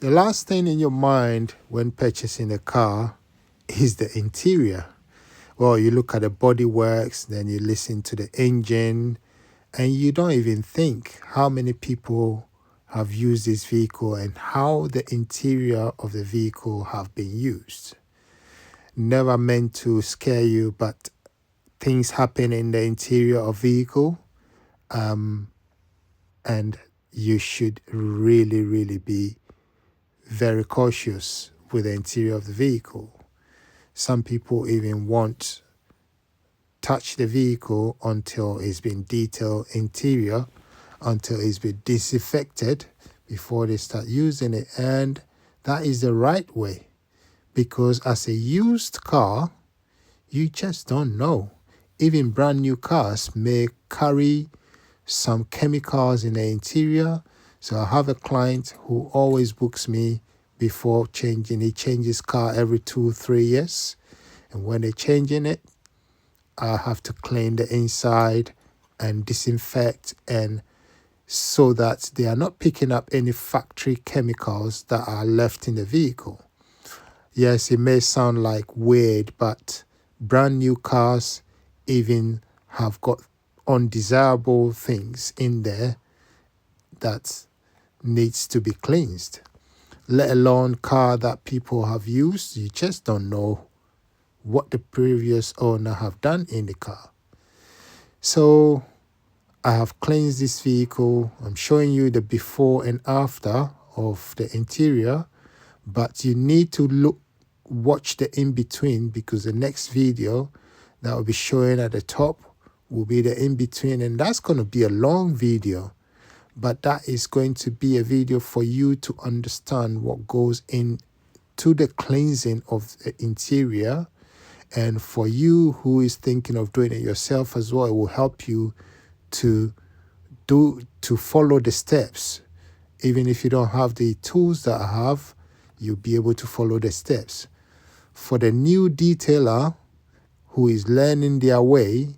The last thing in your mind when purchasing a car is the interior. Well, you look at the bodyworks, then you listen to the engine, and you don't even think how many people have used this vehicle and how the interior of the vehicle have been used. Never meant to scare you, but things happen in the interior of vehicle, and you should really be very cautious with the interior of the vehicle. Some people even won't touch the vehicle until it's been detailed interior, until it's been disinfected before they start using it. And that is the right way, because as a used car, you just don't know. Even brand new cars may carry some chemicals in the interior. So I have a client who always books me before changing. He changes car every 2-3 years. And when they're changing it, I have to clean the inside and disinfect, and so that they are not picking up any factory chemicals that are left in the vehicle. Yes, it may sound like weird, but brand new cars even have got undesirable things in there that needs to be cleansed. Let alone car that people have used. You just don't know what the previous owner have done in the car. So I have cleansed this vehicle. I'm showing you the before and after of the interior, but you need to watch the in-between, because the next video that will be showing at the top will be the in-between, and that's going to be a long video, but that is going to be a video for you to understand what goes into the cleansing of the interior. And for you who is thinking of doing it yourself as well, it will help you to follow the steps. Even if you don't have the tools that I have, you'll be able to follow the steps. For the new detailer who is learning their way,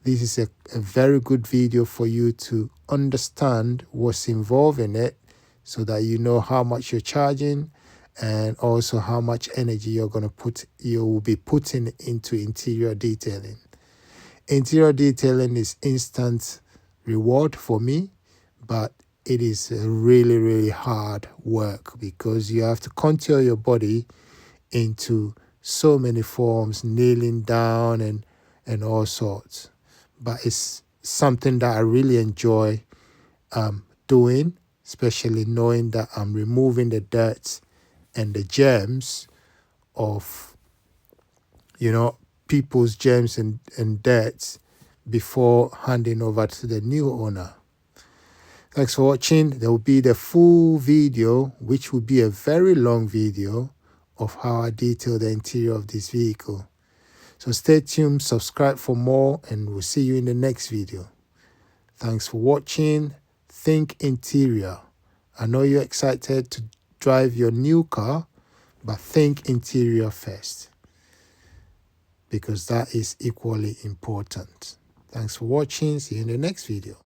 this is a very good video for you to understand what's involved in it, so that you know how much you're charging, and also how much energy you will be putting into interior detailing. Interior detailing is instant reward for me, but it is really hard work, because you have to contour your body into so many forms, kneeling down and all sorts. But it's something that I really enjoy doing, especially knowing that I'm removing the dirt and the germs of, people's germs and dirt before handing over to the new owner. Thanks for watching. There will be the full video, which will be a very long video of how I detail the interior of this vehicle. So stay tuned, subscribe for more, and we'll see you in the next video. Thanks for watching. Think interior. I know you're excited to drive your new car, but think interior first, because that is equally important. Thanks for watching. See you in the next video.